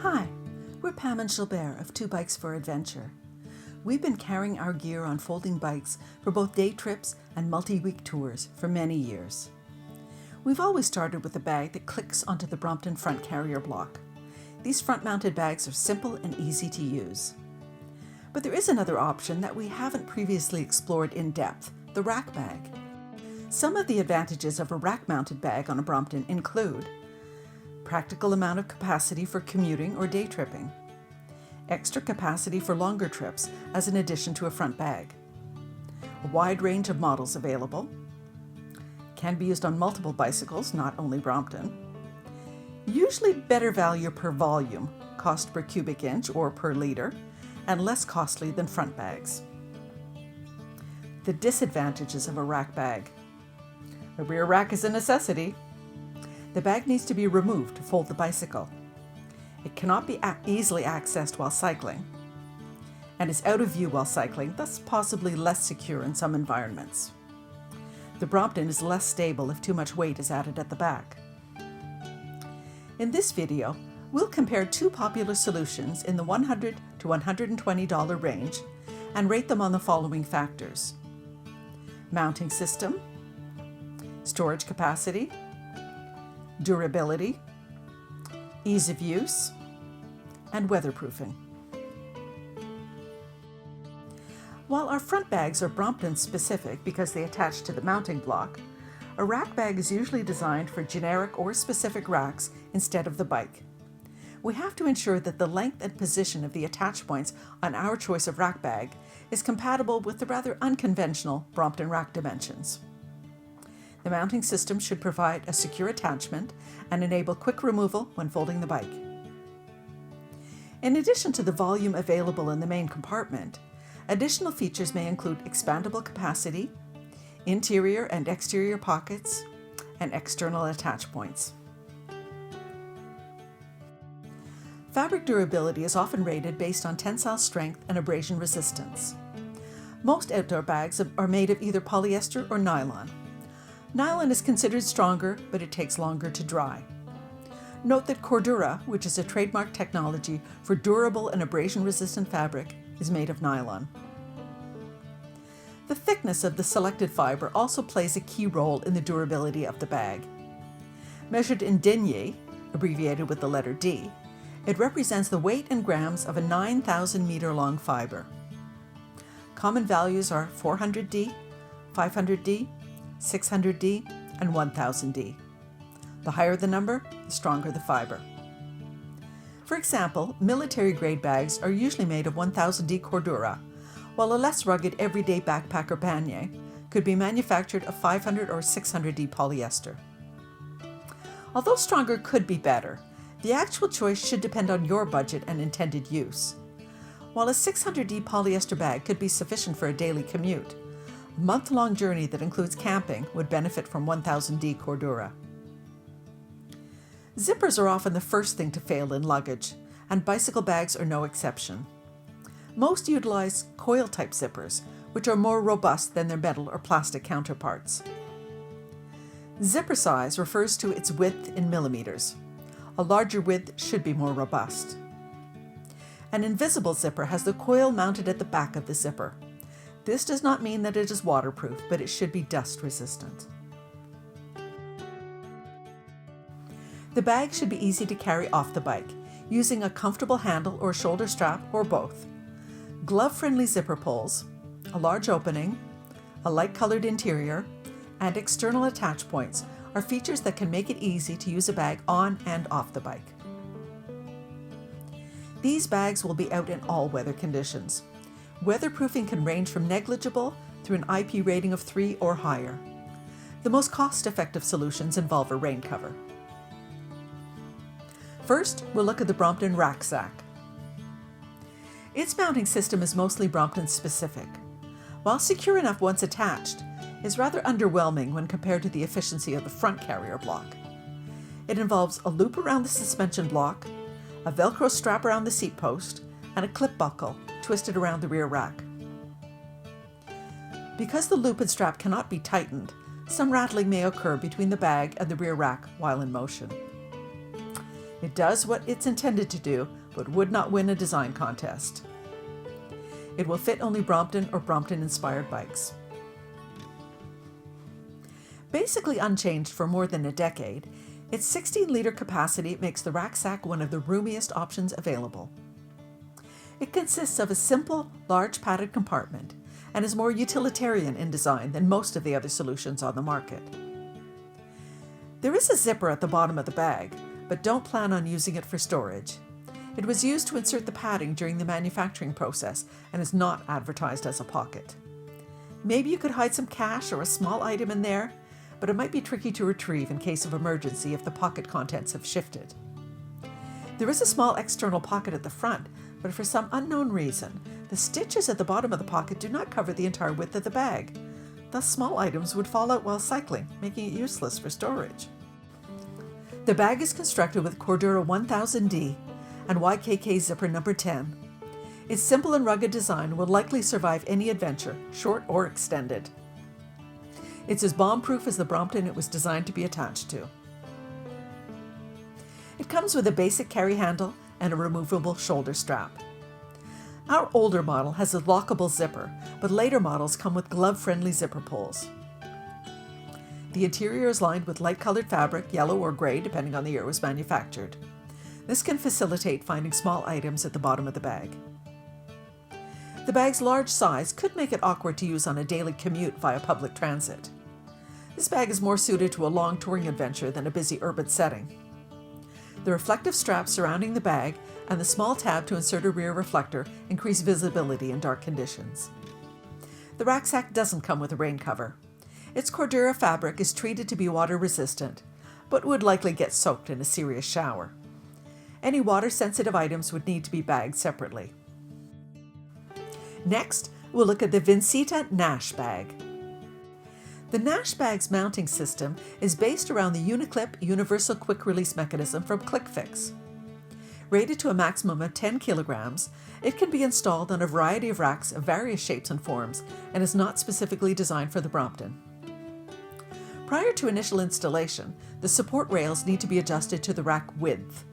Hi, we're Pam and Gilbert of Two Bikes for Adventure. We've been carrying our gear on folding bikes for both day trips and multi-week tours for many years. We've always started with a bag that clicks onto the Brompton front carrier block. These front-mounted bags are simple and easy to use. But there is another option that we haven't previously explored in depth, the Rackbag. Some of the advantages of a rack-mounted bag on a Brompton include practical amount of capacity for commuting or day tripping, extra capacity for longer trips as an addition to a front bag, a wide range of models available, can be used on multiple bicycles, not only Brompton, usually better value per volume, cost per cubic inch or per litre, and less costly than front bags. The disadvantages of a rack bag. A rear rack is a necessity. The bag needs to be removed to fold the bicycle. It cannot be easily accessed while cycling, and is out of view while cycling, thus possibly less secure in some environments. The Brompton is less stable if too much weight is added at the back. In this video, we'll compare two popular solutions in the $100 to $120 range and rate them on the following factors: mounting system, storage capacity, durability, ease of use, and weatherproofing. While our front bags are Brompton specific because they attach to the mounting block, a rack bag is usually designed for generic or specific racks instead of the bike. We have to ensure that the length and position of the attach points on our choice of rack bag is compatible with the rather unconventional Brompton rack dimensions. The mounting system should provide a secure attachment and enable quick removal when folding the bike. In addition to the volume available in the main compartment, additional features may include expandable capacity, interior and exterior pockets, and external attach points. Fabric durability is often rated based on tensile strength and abrasion resistance. Most outdoor bags are made of either polyester or nylon. Nylon is considered stronger, but it takes longer to dry. Note that Cordura, which is a trademark technology for durable and abrasion-resistant fabric, is made of nylon. The thickness of the selected fiber also plays a key role in the durability of the bag. Measured in denier, abbreviated with the letter D, it represents the weight in grams of a 9,000 meter long fiber. Common values are 400D, 500D, 600D, and 1000D. The higher the number, the stronger the fiber. For example, military-grade bags are usually made of 1000D Cordura, while a less rugged everyday backpack or pannier could be manufactured of 500 or 600D polyester. Although stronger could be better, the actual choice should depend on your budget and intended use. While a 600D polyester bag could be sufficient for a daily commute, a month-long journey that includes camping would benefit from 1000D Cordura. Zippers are often the first thing to fail in luggage, and bicycle bags are no exception. Most utilize coil-type zippers, which are more robust than their metal or plastic counterparts. Zipper size refers to its width in millimeters. A larger width should be more robust. An invisible zipper has the coil mounted at the back of the zipper. This does not mean that it is waterproof, but it should be dust resistant. The bag should be easy to carry off the bike, using a comfortable handle or shoulder strap or both. Glove-friendly zipper pulls, a large opening, a light-colored interior, and external attach points are features that can make it easy to use a bag on and off the bike. These bags will be out in all weather conditions. Weatherproofing can range from negligible through an IP rating of 3 or higher. The most cost-effective solutions involve a rain cover. First, we'll look at the Brompton Racksack. Its mounting system is mostly Brompton specific. While secure enough once attached, is rather underwhelming when compared to the efficiency of the front carrier block. It involves a loop around the suspension block, a Velcro strap around the seat post, and a clip buckle twisted around the rear rack. Because the loop and strap cannot be tightened, some rattling may occur between the bag and the rear rack while in motion. It does what it's intended to do, but would not win a design contest. It will fit only Brompton or Brompton-inspired bikes. Basically unchanged for more than a decade, its 16-liter capacity makes the Racksack one of the roomiest options available. It consists of a simple, large padded compartment and is more utilitarian in design than most of the other solutions on the market. There is a zipper at the bottom of the bag, but don't plan on using it for storage. It was used to insert the padding during the manufacturing process and is not advertised as a pocket. Maybe you could hide some cash or a small item in there, but it might be tricky to retrieve in case of emergency if the pocket contents have shifted. There is a small external pocket at the front, but for some unknown reason, the stitches at the bottom of the pocket do not cover the entire width of the bag. Thus, small items would fall out while cycling, making it useless for storage. The bag is constructed with Cordura 1000D and YKK zipper number 10. Its simple and rugged design will likely survive any adventure, short or extended. It's as bomb-proof as the Brompton it was designed to be attached to. It comes with a basic carry handle and a removable shoulder strap. Our older model has a lockable zipper, but later models come with glove-friendly zipper pulls. The interior is lined with light-colored fabric, yellow or gray, depending on the year it was manufactured. This can facilitate finding small items at the bottom of the bag. The bag's large size could make it awkward to use on a daily commute via public transit. This bag is more suited to a long touring adventure than a busy urban setting. The reflective strap surrounding the bag and the small tab to insert a rear reflector increase visibility in dark conditions. The Racksack doesn't come with a rain cover. Its Cordura fabric is treated to be water resistant, but would likely get soaked in a serious shower. Any water-sensitive items would need to be bagged separately. Next, we'll look at the Vincita Nash bag. The Nash bag's mounting system is based around the Uniclip universal quick release mechanism from ClickFix. Rated to a maximum of 10 kilograms, it can be installed on a variety of racks of various shapes and forms and is not specifically designed for the Brompton. Prior to initial installation, the support rails need to be adjusted to the rack width.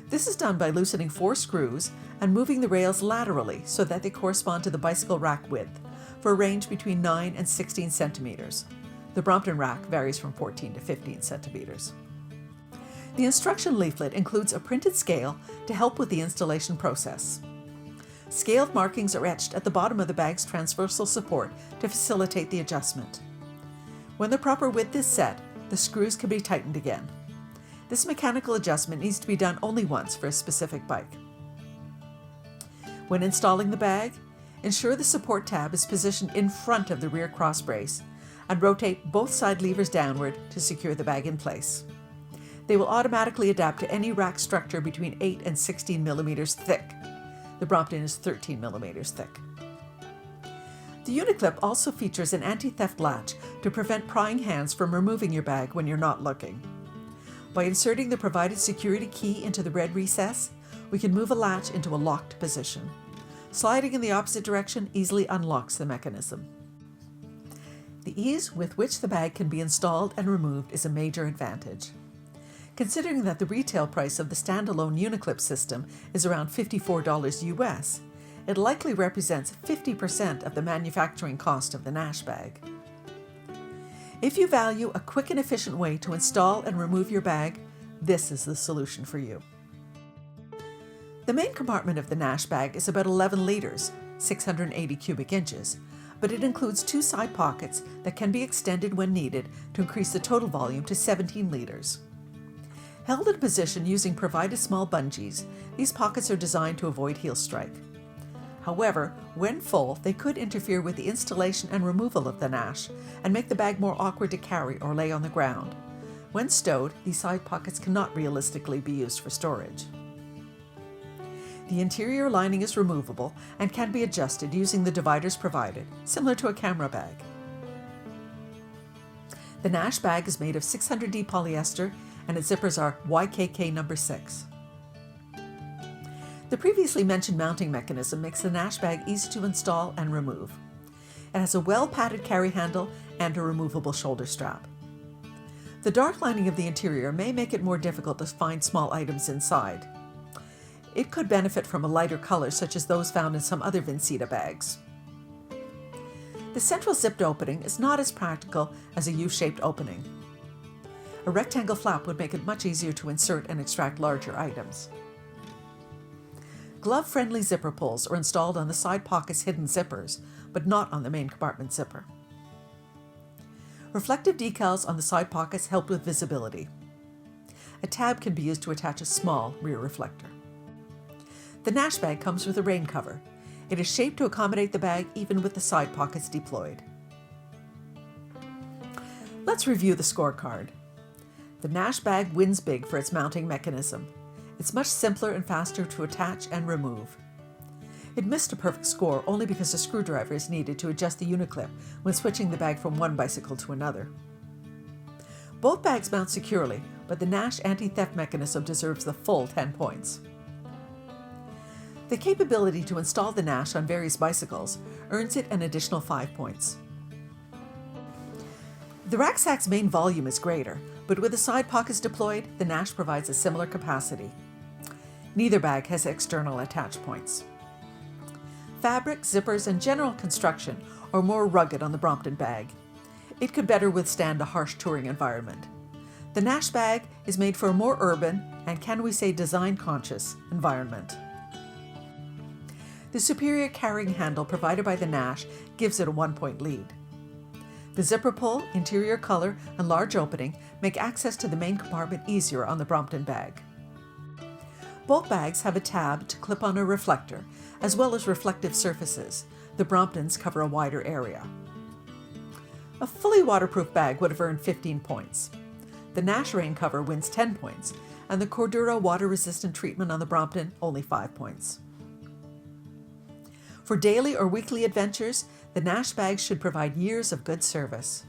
This is done by loosening 4 screws and moving the rails laterally so that they correspond to the bicycle rack width for a range between 9 and 16 centimeters. The Brompton rack varies from 14 to 15 centimeters. The instruction leaflet includes a printed scale to help with the installation process. Scaled markings are etched at the bottom of the bag's transversal support to facilitate the adjustment. When the proper width is set, the screws can be tightened again. This mechanical adjustment needs to be done only once for a specific bike. When installing the bag, ensure the support tab is positioned in front of the rear cross brace and rotate both side levers downward to secure the bag in place. They will automatically adapt to any rack structure between 8 and 16 millimeters thick. The Brompton is 13 millimeters thick. The Uniclip also features an anti-theft latch to prevent prying hands from removing your bag when you're not looking. By inserting the provided security key into the red recess, we can move a latch into a locked position. Sliding in the opposite direction easily unlocks the mechanism. The ease with which the bag can be installed and removed is a major advantage. Considering that the retail price of the standalone Uniclip system is around $54 US, it likely represents 50% of the manufacturing cost of the Nash bag. If you value a quick and efficient way to install and remove your bag, this is the solution for you. The main compartment of the Nash bag is about 11 liters, 680 cubic inches, but it includes 2 side pockets that can be extended when needed to increase the total volume to 17 liters. Held in position using provided small bungees, these pockets are designed to avoid heel strike. However, when full, they could interfere with the installation and removal of the Nash and make the bag more awkward to carry or lay on the ground. When stowed, these side pockets cannot realistically be used for storage. The interior lining is removable and can be adjusted using the dividers provided, similar to a camera bag. The Nash bag is made of 600D polyester and its zippers are YKK number 6. The previously mentioned mounting mechanism makes the Nash bag easy to install and remove. It has a well-padded carry handle and a removable shoulder strap. The dark lining of the interior may make it more difficult to find small items inside. It could benefit from a lighter color such as those found in some other Vincita bags. The central zipped opening is not as practical as a U-shaped opening. A rectangle flap would make it much easier to insert and extract larger items. Glove-friendly zipper pulls are installed on the side pocket's hidden zippers, but not on the main compartment zipper. Reflective decals on the side pockets help with visibility. A tab can be used to attach a small rear reflector. The Nash bag comes with a rain cover. It is shaped to accommodate the bag even with the side pockets deployed. Let's review the scorecard. The Nash bag wins big for its mounting mechanism. It's much simpler and faster to attach and remove. It missed a perfect score only because a screwdriver is needed to adjust the uniclip when switching the bag from one bicycle to another. Both bags mount securely, but the Nash anti-theft mechanism deserves the full 10 points. The capability to install the Nash on various bicycles earns it an additional 5 points. The rucksack's main volume is greater, but with the side pockets deployed, the Nash provides a similar capacity. Neither bag has external attach points. Fabric, zippers, and general construction are more rugged on the Brompton bag. It could better withstand a harsh touring environment. The Nash bag is made for a more urban and, can we say, design-conscious environment. The superior carrying handle provided by the Nash gives it a 1-point lead. The zipper pull, interior color, and large opening make access to the main compartment easier on the Brompton bag. Both bags have a tab to clip on a reflector, as well as reflective surfaces. The Bromptons cover a wider area. A fully waterproof bag would have earned 15 points. The Nash rain cover wins 10 points, and the Cordura water-resistant treatment on the Brompton only 5 points. For daily or weekly adventures, the Nash bag should provide years of good service.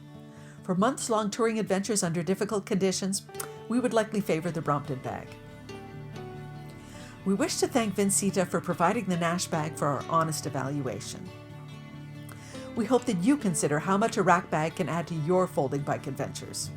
For months-long touring adventures under difficult conditions, we would likely favor the Brompton bag. We wish to thank Vincita for providing the Nash bag for our honest evaluation. We hope that you consider how much a rack bag can add to your folding bike adventures.